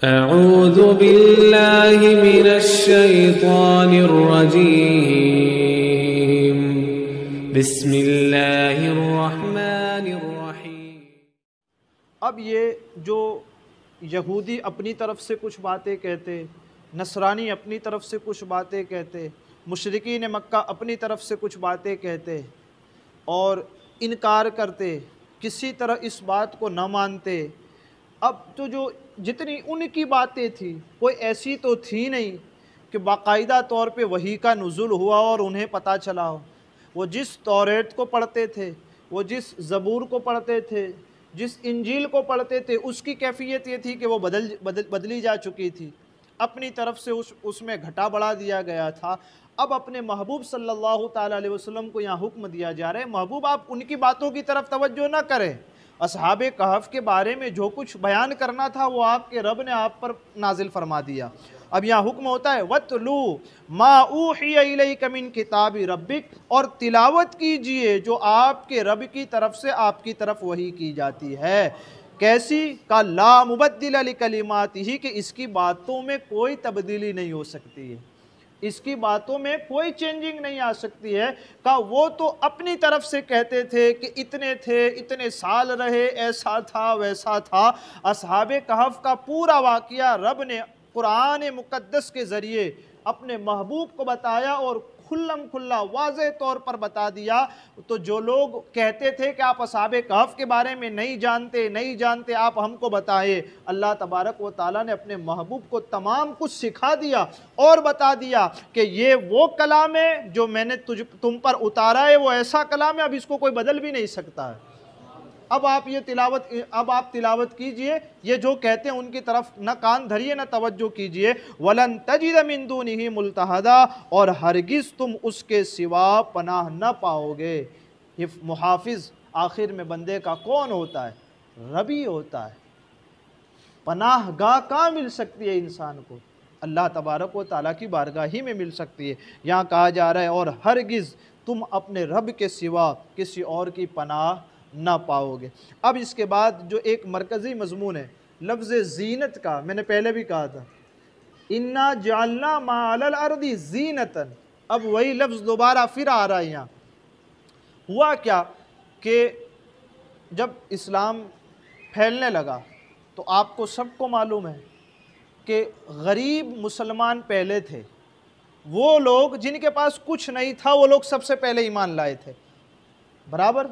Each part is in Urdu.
اعوذ باللہ من الشیطان الرجیم بسم اللہ الرحمن الرحیم۔ اب یہ جو یہودی اپنی طرف سے کچھ باتیں کہتے، نصرانی اپنی طرف سے کچھ باتیں کہتے، مشرکین مکہ اپنی طرف سے کچھ باتیں کہتے اور انکار کرتے، کسی طرح اس بات کو نہ مانتے، اب تو جو جتنی ان کی باتیں تھیں کوئی ایسی تو تھی نہیں کہ باقاعدہ طور پہ وحی کا نزول ہوا اور انہیں پتہ چلا ہو۔ وہ جس توریت کو پڑھتے تھے، وہ جس زبور کو پڑھتے تھے، جس انجیل کو پڑھتے تھے، اس کی کیفیت یہ تھی کہ وہ بدلی جا چکی تھی، اپنی طرف سے اس میں گھٹا بڑھا دیا گیا تھا۔ اب اپنے محبوب صلی اللہ تعالیٰ علیہ وسلم کو یہاں حکم دیا جا رہا ہے، محبوب آپ ان کی باتوں کی طرف توجہ نہ کریں۔ اصحاب کہف کے بارے میں جو کچھ بیان کرنا تھا وہ آپ کے رب نے آپ پر نازل فرما دیا۔ اب یہاں حکم ہوتا ہے وَاتْلُوا مَا أُوحِيَ إِلَيْكَ مِن كِتَابِ رَبِّكَ، اور تلاوت کیجئے جو آپ کے رب کی طرف سے آپ کی طرف وحی کی جاتی ہے۔ کیسی؟ کا لا مبدل لکلماتہ، کہ اس کی باتوں میں کوئی تبدیلی نہیں ہو سکتی ہے، اس کی باتوں میں کوئی چینجنگ نہیں آ سکتی ہے۔ کہ وہ تو اپنی طرف سے کہتے تھے کہ اتنے تھے، اتنے سال رہے، ایسا تھا ویسا تھا۔ اصحاب کہف کا پورا واقعہ رب نے قرآن مقدس کے ذریعے اپنے محبوب کو بتایا اور کھلم کھلا واضح طور پر بتا دیا۔ تو جو لوگ کہتے تھے کہ آپ اصحاب کہف کے بارے میں نہیں جانتے آپ ہم کو بتائیں، اللہ تبارک و تعالیٰ نے اپنے محبوب کو تمام کچھ سکھا دیا اور بتا دیا کہ یہ وہ کلام ہے جو میں نے تم پر اتارا ہے، وہ ایسا کلام ہے، اب اس کو کوئی بدل بھی نہیں سکتا ہے۔ اب آپ تلاوت کیجئے، یہ جو کہتے ہیں ان کی طرف نہ کان دھریے نہ توجہ کیجئے۔ وَلَن تَجِدَ مِن دُونِهِ مُلْتَحَدًا، اور ہرگز تم اس کے سوا پناہ نہ پاؤ گے۔ یہ محافظ آخر میں بندے کا کون ہوتا ہے؟ ربی ہوتا ہے۔ پناہ گاہ کہاں مل سکتی ہے انسان کو؟ اللہ تبارک و تعالیٰ کی بارگاہ ہی میں مل سکتی ہے۔ یہاں کہا جا رہا ہے اور ہرگز تم اپنے رب کے سوا کسی اور کی پناہ نہ پاؤ گے۔ اب اس کے بعد جو ایک مرکزی مضمون ہے لفظ زینت کا، میں نے پہلے بھی کہا تھا اِنَّا جَعَلْنَا مَا عَلَى الْأَرْضِ زِینَةً، اب وہی لفظ دوبارہ پھر آ رہا ہے یہاں۔ ہوا کیا کہ جب اسلام پھیلنے لگا تو آپ کو سب کو معلوم ہے کہ غریب مسلمان پہلے تھے، وہ لوگ جن کے پاس کچھ نہیں تھا وہ لوگ سب سے پہلے ایمان لائے تھے، برابر؟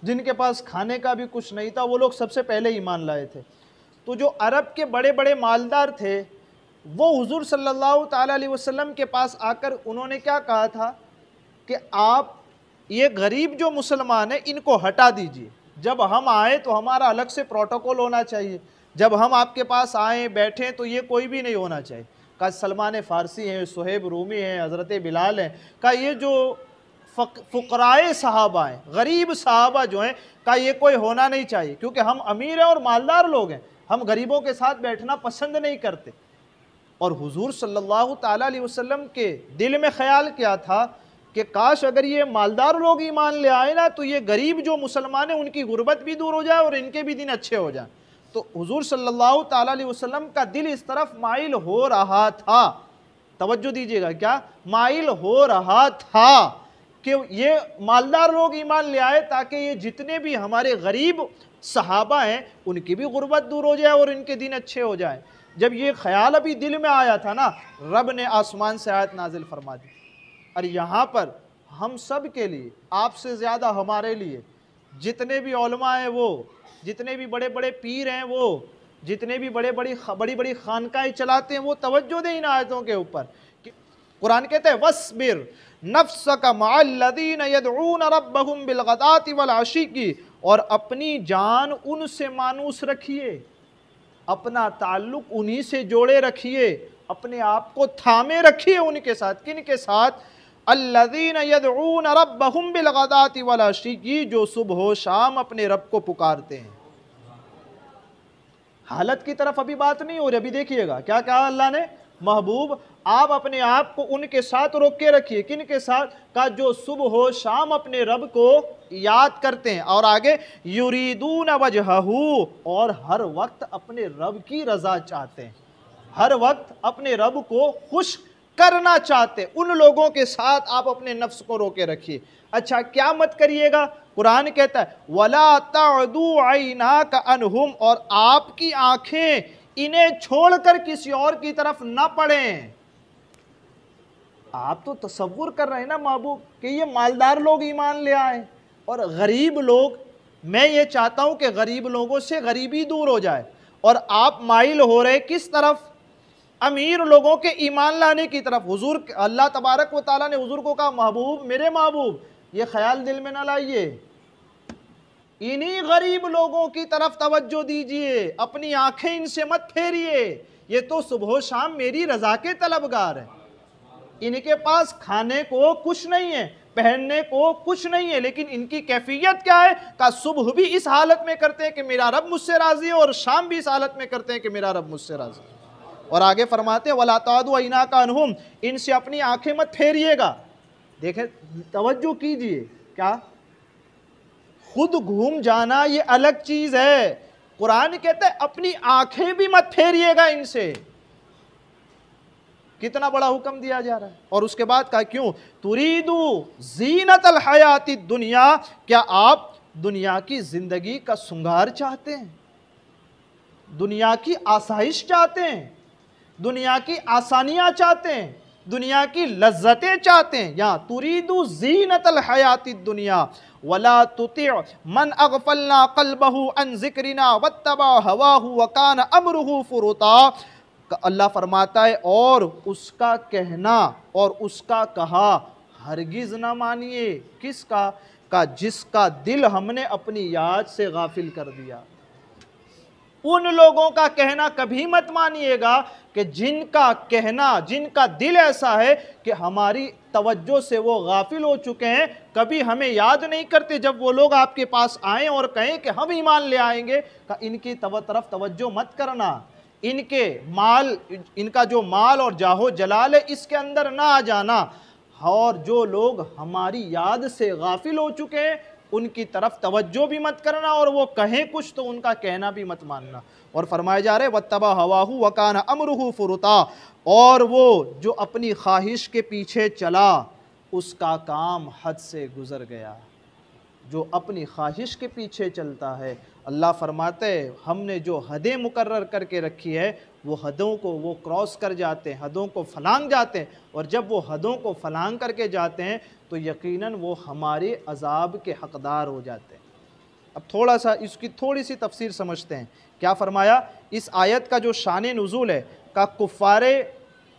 جن کے پاس کھانے کا بھی کچھ نہیں تھا وہ لوگ سب سے پہلے ایمان لائے تھے۔ تو جو عرب کے بڑے بڑے مالدار تھے وہ حضور صلی اللہ تعالیٰ علیہ وسلم کے پاس آ کر انہوں نے کیا کہا تھا کہ آپ یہ غریب جو مسلمان ہیں ان کو ہٹا دیجئے، جب ہم آئیں تو ہمارا الگ سے پروٹوکول ہونا چاہیے، جب ہم آپ کے پاس آئیں بیٹھیں تو یہ کوئی بھی نہیں ہونا چاہیے۔ کہا سلمان فارسی ہیں، صہیب رومی ہیں، حضرت بلال ہیں، کہا یہ جو فقرائے صحابہ ہیں، غریب صحابہ جو ہیں، کہا یہ کوئی ہونا نہیں چاہیے، کیونکہ ہم امیر ہیں اور مالدار لوگ ہیں، ہم غریبوں کے ساتھ بیٹھنا پسند نہیں کرتے۔ اور حضور صلی اللہ تعالیٰ علیہ وسلم کے دل میں خیال کیا تھا کہ کاش اگر یہ مالدار لوگ ایمان لے آئے نا تو یہ غریب جو مسلمان ہیں ان کی غربت بھی دور ہو جائے اور ان کے بھی دن اچھے ہو جائیں۔ تو حضور صلی اللہ تعالیٰ علیہ وسلم کا دل اس طرف مائل ہو رہا تھا، توجہ دیجئے گا، کیا مائل ہو رہا تھا کہ یہ مالدار لوگ ایمان لے آئے تاکہ یہ جتنے بھی ہمارے غریب صحابہ ہیں ان کی بھی غربت دور ہو جائے اور ان کے دن اچھے ہو جائیں۔ جب یہ خیال ابھی دل میں آیا تھا نا، رب نے آسمان سے آیت نازل فرما دی۔ اور یہاں پر ہم سب کے لیے، آپ سے زیادہ ہمارے لیے، جتنے بھی علماء ہیں وہ، جتنے بھی بڑے بڑے پیر ہیں وہ، جتنے بھی بڑی بڑی خانقاہیں چلاتے ہیں وہ توجہ دیں ان آیتوں کے اوپر۔ قرآن کہتے ہیں وَاصْبِرْ نَفْسَكَ مَعَ الَّذِينَ يَدْعُونَ رَبَّهُمْ بِالْغَدَاةِ وَالْعَشِيِّ کی، اور اپنی جان ان سے مانوس رکھیے، اپنا تعلق انہی سے جوڑے رکھیے، اپنے آپ کو تھامے رکھیے ان کے ساتھ۔ کن کے ساتھ؟ الَّذِينَ يَدْعُونَ رَبَّهُمْ بِالْغَدَاةِ وَالْعَشِيِّ کی، جو صبح و شام اپنے رب کو پکارتے ہیں۔ حالت کی طرف ابھی بات نہیں ہو رہی، ابھی دیکھیے گا کیا کہا اللہ نے، محبوب آپ اپنے آپ کو ان کے ساتھ روک کے رکھیے۔ کن کے ساتھ؟ کہا جو صبح و شام اپنے رب کو یاد کرتے ہیں، اور آگے یریدون وجہہ، اور ہر وقت اپنے رب کی رضا چاہتے ہیں۔ ہر وقت اپنے رب کو خوش کرنا چاہتے، ان لوگوں کے ساتھ آپ اپنے نفس کو روکے رکھیے۔ اچھا کیا مت کریے گا؟ قرآن کہتا ہے وَلَا تَعْدُوا عَيْنَاكَ عَنْهُمْ، اور آپ کی آنکھیں انہیں چھوڑ کر کسی اور کی طرف نہ پڑیں۔ آپ تو تصور کر رہے ہیں نا محبوب کہ یہ مالدار لوگ ایمان لے آئے اور غریب لوگ، میں یہ چاہتا ہوں کہ غریب لوگوں سے غریبی دور ہو جائے، اور آپ مائل ہو رہے کس طرف؟ امیر لوگوں کے ایمان لانے کی طرف۔ حضور اللہ تبارک و تعالیٰ نے حضور کو کہا محبوب، میرے محبوب، یہ خیال دل میں نہ لائیے، انہی غریب لوگوں کی طرف توجہ دیجئے، اپنی آنکھیں ان سے مت پھیریے، یہ تو صبح و شام میری رضا کے طلبگار ہیں، ان کے پاس کھانے کو کچھ نہیں ہے، پہننے کو کچھ نہیں ہے، لیکن ان کی کیفیت کیا ہے؟ کہ صبح بھی اس حالت میں کرتے ہیں کہ میرا رب مجھ سے راضی ہے، اور شام بھی اس حالت میں کرتے ہیں کہ میرا رب مجھ سے راضی ہے۔ اور آگے فرماتے ہیں وَلَا تَعْدُوا عَيْنَاكَ عَنْهُمْ، ان سے اپنی آنکھیں مت پھیریے گا۔ دیکھیں توجہ کیجئے، کیا خود گھوم جانا یہ الگ چیز ہے، قرآن کہتا ہے اپنی آنکھیں بھی مت پھیریے گا ان سے۔ کتنا بڑا حکم دیا جا رہا ہے۔ اور اس کے بعد کہا کیوں؟ تُرِيدُ زِينَةَ الْحَيَاةِ الدُّنْيَا، کیا آپ دنیا کی زندگی کا سنگار چاہتے ہیں؟ دنیا کی آسائش چاہتے ہیں؟ دنیا کی آسانیاں چاہتے ہیں؟ دنیا کی لذتیں چاہتے ہیں؟ یا تُرِيدُ زِينَةَ الْحَيَاةِ الدُّنْيَا وَلَا تُطِعْ مَنْ أَغْفَلْنَا قَلْبَهُ عَنْ ذِكْرِنَا وَاتَّبَعَ هَوَاهُ وَكَانَ أَمْرُهُ فُرُطًا۔ اللہ فرماتا ہے اور اس کا کہنا اور اس کا کہا ہرگز نہ مانیے، کس کا؟ جس کا دل ہم نے اپنی یاد سے غافل کر دیا۔ ان لوگوں کا کہنا کبھی مت مانیے گا کہ جن کا کہنا، جن کا دل ایسا ہے کہ ہماری توجہ سے وہ غافل ہو چکے ہیں، کبھی ہمیں یاد نہیں کرتے۔ جب وہ لوگ آپ کے پاس آئیں اور کہیں کہ ہم ایمان لے آئیں گے، کہ ان کی طرف توجہ مت کرنا، ان کے مال، ان کا جو مال اور جاہ و جلال ہے اس کے اندر نہ آ جانا، اور جو لوگ ہماری یاد سے غافل ہو چکے ہیں ان کی طرف توجہ بھی مت کرنا، اور وہ کہیں کچھ تو ان کا کہنا بھی مت ماننا۔ اور فرمایا جا رہا ہے وَاتَّبَعَ هَوَاهُ وَكَانَ أَمْرُهُ فُرُطًا، اور وہ جو اپنی خواہش کے پیچھے چلا اس کا کام حد سے گزر گیا۔ جو اپنی خواہش کے پیچھے چلتا ہے، اللہ فرماتے ہیں ہم نے جو حدیں مقرر کر کے رکھی ہے وہ حدوں کو وہ کراس کر جاتے ہیں، حدوں کو فلانگ جاتے ہیں، اور جب وہ حدوں کو فلانگ کر کے جاتے ہیں تو یقیناً وہ ہمارے عذاب کے حقدار ہو جاتے ہیں۔ اب تھوڑا سا اس کی تھوڑی سی تفسیر سمجھتے ہیں۔ کیا فرمایا؟ اس آیت کا جو شان نزول ہے کہ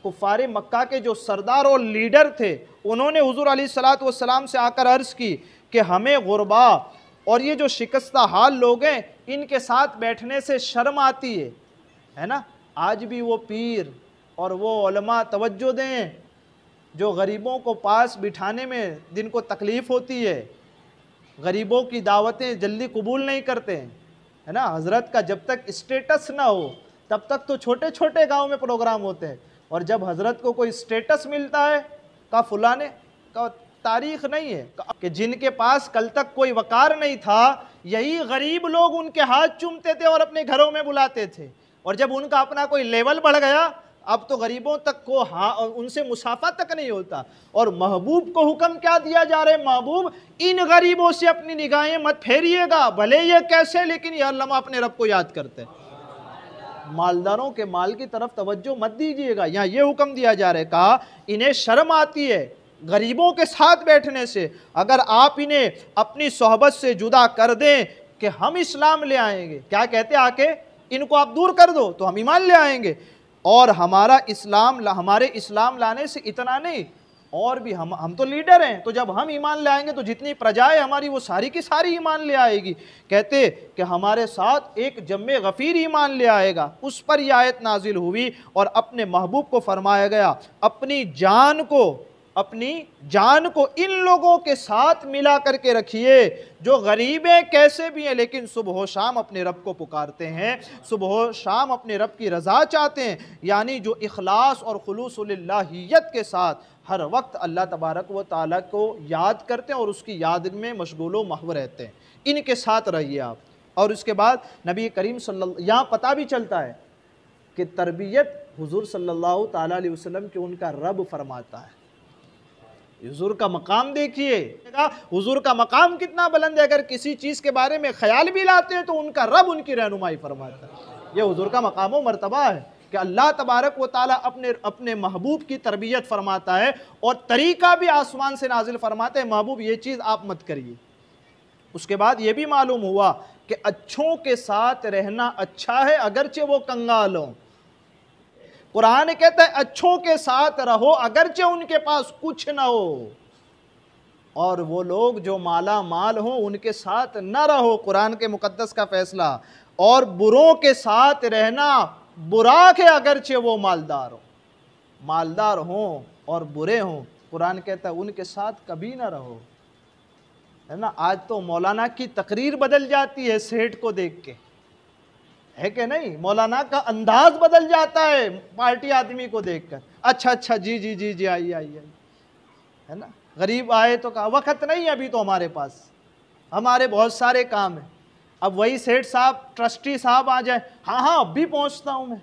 کفار مکہ کے جو سردار اور لیڈر تھے انہوں نے حضور علیہ السلام سے آ کر عرض کی کہ ہمیں غربا اور یہ جو شکستہ حال لوگ ہیں ان کے ساتھ بیٹھنے سے شرم آتی ہے نا۔ آج بھی وہ پیر اور وہ علماء توجہ دیں جو غریبوں کو پاس بٹھانے میں جن کو تکلیف ہوتی ہے، غریبوں کی دعوتیں جلدی قبول نہیں کرتے ہے نا۔ حضرت کا جب تک اسٹیٹس نہ ہو تب تک تو چھوٹے چھوٹے گاؤں میں پروگرام ہوتے ہیں، اور جب حضرت کو کوئی اسٹیٹس ملتا ہے کا فلانے کا تاریخ نہیں ہے کہ جن کے پاس کل تک کوئی وقار نہیں تھا یہی غریب لوگ ان کے ہاتھ چومتے تھے اور اپنے گھروں میں بلاتے تھے، اور جب ان کا اپنا کوئی لیول بڑھ گیا اب تو غریبوں تک کو ان سے مسافہ تک نہیں ہوتا۔ اور محبوب کو حکم کیا دیا جا رہا ہے؟ محبوب ان غریبوں سے اپنی نگاہیں مت پھیریے گا، بھلے یہ کیسے لیکن یہ علماء اپنے رب کو یاد کرتے ہیں۔ مالداروں کے مال کی طرف توجہ مت دیجیے گا، یہاں یہ حکم دیا جا رہا ہے، کہا انہیں شرم آتی ہے غریبوں کے ساتھ بیٹھنے سے، اگر آپ انہیں اپنی صحبت سے جدا کر دیں کہ ہم اسلام لے آئیں گے، کیا کہتے آ کے ان کو آپ دور کر دو تو ہم ایمان لے آئیں گے، اور ہمارے اسلام لانے سے اتنا نہیں، اور بھی ہم تو لیڈر ہیں، تو جب ہم ایمان لے آئیں گے تو جتنی پرجائے ہماری وہ ساری کی ساری ایمان لے آئے گی۔ کہتے کہ ہمارے ساتھ ایک جمع غفیر ایمان لے آئے گا، اس پر یہ آیت نازل ہوئی، اور اپنے محبوب کو فرمایا گیا اپنی جان کو ان لوگوں کے ساتھ ملا کر کے رکھیے جو غریب ہیں کیسے بھی ہیں لیکن صبح و شام اپنے رب کو پکارتے ہیں، صبح و شام اپنے رب کی رضا چاہتے ہیں، یعنی جو اخلاص اور خلوص للہیت کے ساتھ ہر وقت اللہ تبارک و تعالیٰ کو یاد کرتے ہیں اور اس کی یاد میں مشغول و محو رہتے ہیں، ان کے ساتھ رہیے آپ۔ اور اس کے بعد نبی کریم یہاں پتہ بھی چلتا ہے کہ تربیت حضور صلی اللہ تعالیٰ علیہ وسلم کے ان کا رب فرماتا ہے۔ حضور کا مقام دیکھیے، حضور کا مقام کتنا بلند ہے، اگر کسی چیز کے بارے میں خیال بھی لاتے ہیں تو ان کا رب ان کی رہنمائی فرماتا ہے۔ یہ حضور کا مقام و مرتبہ ہے کہ اللہ تبارک و تعالیٰ اپنے محبوب کی تربیت فرماتا ہے، اور طریقہ بھی آسمان سے نازل فرماتے ہیں، محبوب یہ چیز آپ مت کریے۔ اس کے بعد یہ بھی معلوم ہوا کہ اچھوں کے ساتھ رہنا اچھا ہے اگرچہ وہ کنگال ہوں۔ قرآن کہتا ہے اچھوں کے ساتھ رہو اگرچہ ان کے پاس کچھ نہ ہو، اور وہ لوگ جو مالا مال ہوں ان کے ساتھ نہ رہو، قرآن کے مقدس کا فیصلہ۔ اور بروں کے ساتھ رہنا برا ہے اگرچہ وہ مالدار ہوں، مالدار ہوں اور برے ہوں، قرآن کہتا ہے ان کے ساتھ کبھی نہ رہو، ہے نا۔ آج تو مولانا کی تقریر بدل جاتی ہے سیٹ کو دیکھ کے، ہے کہ نہیں؟ مولانا کا انداز بدل جاتا ہے پارٹی آدمی کو دیکھ کر، اچھا اچھا جی جی جی جی آئیے آئیے، ہے نا۔ غریب آئے تو کہا وقت نہیں ابھی تو ہمارے پاس، ہمارے بہت سارے کام ہیں۔ اب وہی سیٹ صاحب ٹرسٹی صاحب آ جائیں، ہاں ہاں اب بھی پہنچتا ہوں میں،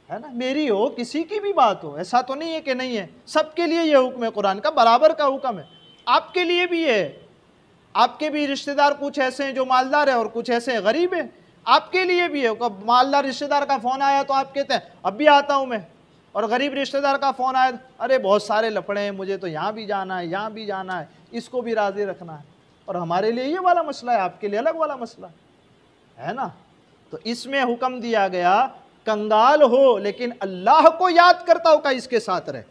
ہے نا۔ میری ہو کسی کی بھی بات ہو، ایسا تو نہیں ہے کہ نہیں ہے، سب کے لیے یہ حکم ہے، قرآن کا برابر کا حکم ہے، آپ کے لیے بھی ہے۔ آپ کے بھی رشتہ دار کچھ ایسے ہیں جو مالدار ہیں اور کچھ ایسے ہیں غریب ہیں، آپ کے لیے بھی ہے۔ مالدار رشتہ دار کا فون آیا تو آپ کہتے ہیں اب بھی آتا ہوں میں، اور غریب رشتہ دار کا فون آیا ارے بہت سارے لفڑے ہیں، مجھے تو یہاں بھی جانا ہے یہاں بھی جانا ہے، اس کو بھی راضی رکھنا ہے۔ اور ہمارے لیے یہ والا مسئلہ ہے، آپ کے لیے الگ والا مسئلہ ہے نا۔ تو اس میں حکم دیا گیا کنگال ہو لیکن اللہ کو یاد کرتا ہو کہ اس کے ساتھ رہے،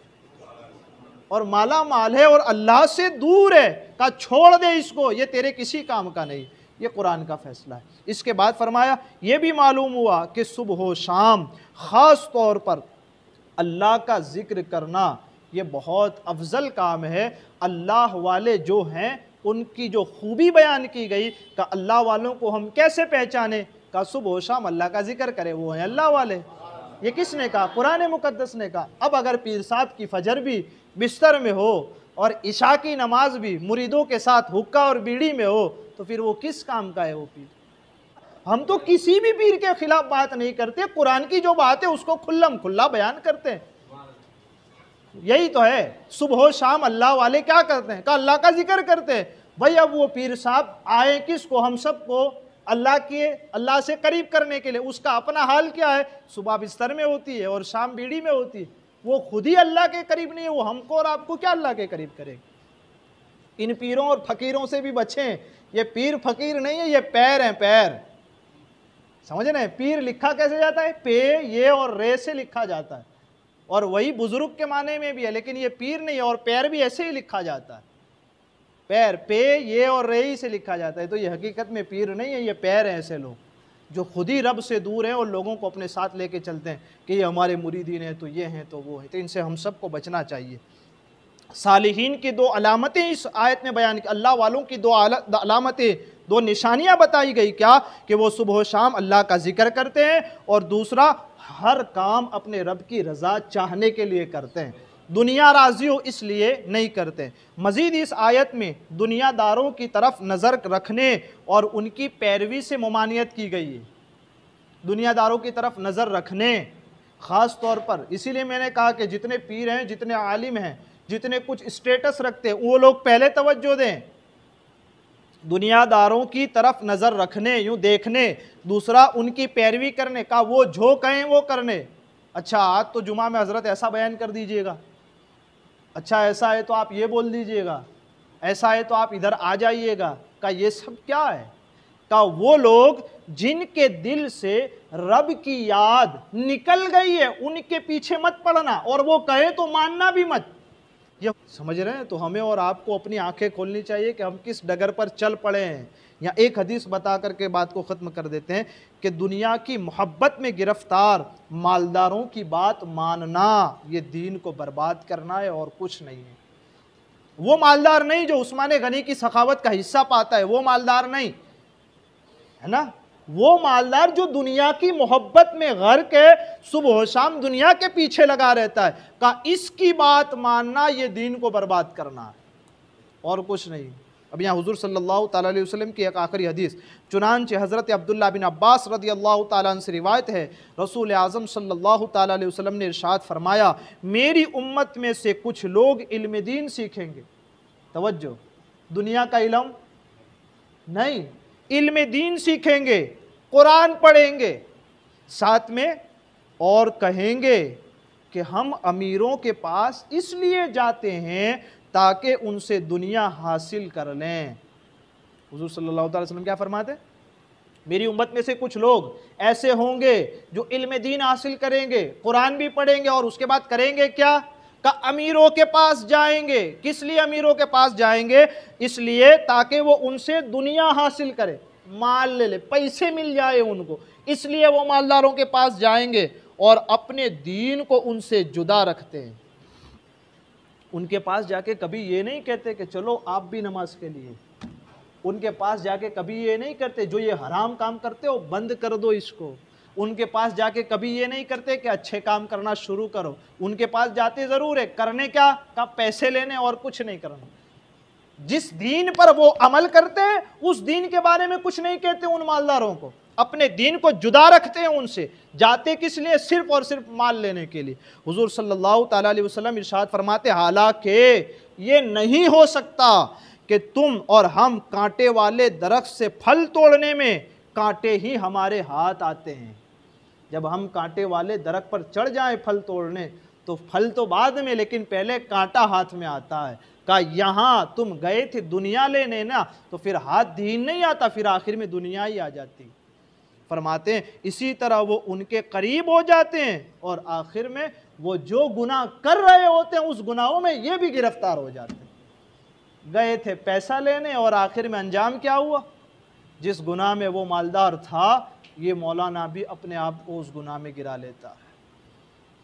اور مالا مال ہے اور اللہ سے دور ہے کہ چھوڑ دے اس کو، یہ تیرے کسی کام کا نہیں۔ یہ قرآن کا فیصلہ ہے۔ اس کے بعد فرمایا یہ بھی معلوم ہوا کہ صبح و شام خاص طور پر اللہ کا ذکر کرنا یہ بہت افضل کام ہے۔ اللہ والے جو ہیں ان کی جو خوبی بیان کی گئی کہ اللہ والوں کو ہم کیسے پہچانے، کہ صبح و شام اللہ کا ذکر کرے، وہ ہیں اللہ والے۔ یہ کس نے کہا؟ قرآن مقدس نے کہا۔ اب اگر پیر صاحب کی فجر بھی بستر میں ہو اور عشاء کی نماز بھی مریدوں کے ساتھ حقہ اور بیڑی میں ہو تو پھر وہ کس کام کا ہے وہ پیر؟ ہم تو کسی بھی پیر کے خلاف بات نہیں کرتے، قرآن کی جو بات ہے اس کو کھلم کھلا بیان کرتے ہیں۔ یہی تو ہے، صبح و شام اللہ والے کیا کرتے ہیں کہ اللہ کا ذکر کرتے ہیں۔ بھائی اب وہ پیر صاحب آئے کس کو؟ ہم سب کو اللہ سے قریب کرنے کے لیے۔ اس کا اپنا حال کیا ہے؟ صبح بستر میں ہوتی ہے اور شام بیڑی میں ہوتی ہے، وہ خود ہی اللہ کے قریب نہیں ہے، وہ ہم کو اور آپ کو کیا اللہ کے قریب کرے گا؟ ان پیروں اور فقیروں سے بھی بچیں، یہ پیر فقیر نہیں ہے، یہ پیر ہیں، پیر، سمجھ رہے ہیں؟ پیر لکھا کیسے جاتا ہے؟ پے یہ اور رے سے لکھا جاتا ہے، اور وہی بزرگ کے معنی میں بھی ہے، لیکن یہ پیر نہیں ہے، اور پیر بھی ایسے ہی لکھا جاتا ہے، پیر پے یہ اور رے ہی سے لکھا جاتا ہے۔ تو یہ حقیقت میں پیر نہیں ہے، یہ پیر ہیں ایسے لوگ جو خود ہی رب سے دور ہیں اور لوگوں کو اپنے ساتھ لے کے چلتے ہیں کہ یہ ہمارے مریدین ہیں تو یہ ہیں تو وہ ہیں۔ تو ان سے ہم سب کو بچنا چاہیے۔ صالحین کی دو علامتیں اس آیت میں بیان کی، اللہ والوں کی دو علامتیں، دو نشانیاں بتائی گئی، کیا؟ کہ وہ صبح و شام اللہ کا ذکر کرتے ہیں، اور دوسرا ہر کام اپنے رب کی رضا چاہنے کے لیے کرتے ہیں، دنیا راضی ہو اس لیے نہیں کرتے۔ مزید اس آیت میں دنیا داروں کی طرف نظر رکھنے اور ان کی پیروی سے ممانعت کی گئی ہے۔ دنیا داروں کی طرف نظر رکھنے خاص طور پر، اسی لیے میں نے کہا کہ جتنے پیر ہیں، جتنے عالم ہیں، جتنے کچھ اسٹیٹس رکھتے ہیں، وہ لوگ پہلے توجہ دیں دنیا داروں کی طرف نظر رکھنے، یوں دیکھنے، دوسرا ان کی پیروی کرنے کا، وہ جو کہیں وہ کرنے۔ اچھا آج تو جمعہ میں حضرت ایسا بیان کر دیجئے گا، اچھا ایسا ہے تو آپ یہ بول دیجئے گا، ایسا ہے تو آپ ادھر آ جائیے گا، کہ یہ سب کیا ہے؟ کہ وہ لوگ جن کے دل سے رب کی یاد نکل گئی ہے ان کے پیچھے مت پڑنا، اور وہ کہے تو ماننا بھی مت۔ یہ سمجھ رہے ہیں؟ تو ہمیں اور آپ کو اپنی آنکھیں کھولنی چاہیے کہ ہم کس ڈگر پر چل پڑے ہیں۔ یا ایک حدیث بتا کر کے بات کو ختم کر دیتے ہیں کہ دنیا کی محبت میں گرفتار مالداروں کی بات ماننا یہ دین کو برباد کرنا ہے اور کچھ نہیں ہے۔ وہ مالدار نہیں جو عثمان غنی کی سخاوت کا حصہ پاتا ہے، وہ مالدار نہیں ہے نا، وہ مالدار جو دنیا کی محبت میں غرق ہے، صبح و شام دنیا کے پیچھے لگا رہتا ہے، کہ اس کی بات ماننا یہ دین کو برباد کرنا ہے اور کچھ نہیں۔ اب یہاں حضور صلی اللہ تعالیٰ علیہ وسلم کی ایک آخری حدیث، چنانچہ حضرت عبداللہ بن عباس رضی اللہ تعالیٰ عنہ سے روایت ہے، رسول اعظم صلی اللہ تعالیٰ علیہ وسلم نے ارشاد فرمایا، میری امت میں سے کچھ لوگ علم دین سیکھیں گے، توجہ، دنیا کا علم نہیں، علم دین سیکھیں گے، قرآن پڑھیں گے، ساتھ میں اور کہیں گے کہ ہم امیروں کے پاس اس لیے جاتے ہیں تاکہ ان سے دنیا حاصل کر لیں۔ حضور صلی اللہ علیہ وسلم کیا فرماتے ہیں؟ میری امت میں سے کچھ لوگ ایسے ہوں گے جو علم دین حاصل کریں گے، قرآن بھی پڑھیں گے، اور اس کے بعد کریں گے کیا؟ کہ امیروں کے پاس جائیں گے۔ کس لیے امیروں کے پاس جائیں گے؟ اس لیے تاکہ وہ ان سے دنیا حاصل کرے، مال لے لے، پیسے مل جائے ان کو، اس لیے وہ مالداروں کے پاس جائیں گے اور اپنے دین کو ان سے جدا رکھتے ہیں۔ ان کے پاس جا کے کبھی یہ نہیں کہتے کہ چلو آپ بھی نماز کے لیے، ان کے پاس جا کے کبھی یہ نہیں کرتے جو یہ حرام کام کرتے ہو بند کر دو اس کو، ان کے پاس جا کے کبھی یہ نہیں کرتے کہ اچھے کام کرنا شروع کرو، ان کے پاس جاتے ضرور ہے، کرنے کیا؟ کہ پیسے لینے اور کچھ نہیں کرنا۔ جس دین پر وہ عمل کرتے ہیں اس دین کے بارے میں کچھ نہیں کہتے ان مالداروں کو، اپنے دین کو جدا رکھتے ہیں ان سے، جاتے کس لیے؟ صرف اور صرف مال لینے کے لیے۔ حضور صلی اللہ تعالیٰ علیہ وسلم ارشاد فرماتے، حالانکہ یہ نہیں ہو سکتا کہ تم اور ہم کانٹے والے درخت سے پھل توڑنے میں کانٹے ہی ہمارے ہاتھ آتے ہیں۔ جب ہم کانٹے والے درخت پر چڑھ جائیں پھل توڑنے تو پھل تو بعد میں، لیکن پہلے کانٹا ہاتھ میں آتا ہے۔ کہا یہاں تم گئے تھے دنیا لینے نا، تو پھر ہاتھ دین نہیں آتا، پھر آخر میں دنیا ہی آ جاتی۔ فرماتے ہیں اسی طرح وہ ان کے قریب ہو جاتے ہیں اور آخر میں وہ جو گناہ کر رہے ہوتے ہیں اس گناہوں میں یہ بھی گرفتار ہو جاتے ہیں۔ گئے تھے پیسہ لینے اور آخر میں انجام کیا ہوا؟ جس گناہ میں وہ مالدار تھا، یہ مولانا بھی اپنے آپ کو اس گناہ میں گرا لیتا ہے۔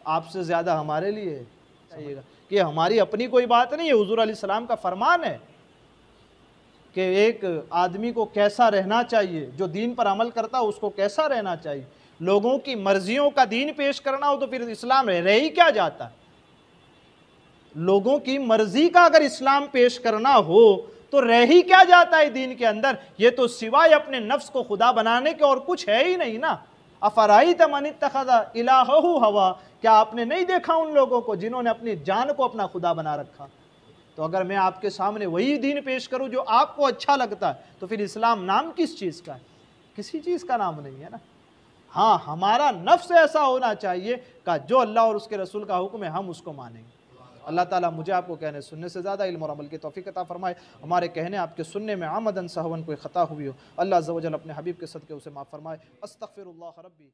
آپ سے زیادہ ہمارے لیے چاہیے گا کہ یہ ہماری اپنی کوئی بات نہیں ہے، حضور علیہ السلام کا فرمان ہے کہ ایک آدمی کو کیسا رہنا چاہیے، جو دین پر عمل کرتا اس کو کیسا رہنا چاہیے۔ لوگوں کی مرضیوں کا دین پیش کرنا ہو تو پھر اسلام رہ ہی کیا جاتا ہے؟ لوگوں کی مرضی کا اگر اسلام پیش کرنا ہو تو رہ ہی کیا جاتا ہے دین کے اندر؟ یہ تو سوائے اپنے نفس کو خدا بنانے کے اور کچھ ہے ہی نہیں نا۔ افرائیت من اتخذ الہہ ہوا، کیا آپ نے نہیں دیکھا ان لوگوں کو جنہوں نے اپنی جان کو اپنا خدا بنا رکھا؟ تو اگر میں آپ کے سامنے وہی دین پیش کروں جو آپ کو اچھا لگتا ہے تو پھر اسلام نام کس چیز کا ہے؟ کسی چیز کا نام نہیں ہے نا۔ ہاں، ہمارا نفس ایسا ہونا چاہیے کہ جو اللہ اور اس کے رسول کا حکم ہے ہم اس کو مانیں گے۔ اللہ تعالیٰ مجھے آپ کو کہنے سننے سے زیادہ علم اور عمل کی توفیق عطا فرمائے۔ ہمارے کہنے آپ کے سننے میں عمدن سہون کوئی خطا ہوئی ہو، اللہ عز و جل اپنے حبیب کے صدقے اسے معاف فرمائے۔ استغفر اللہ ربی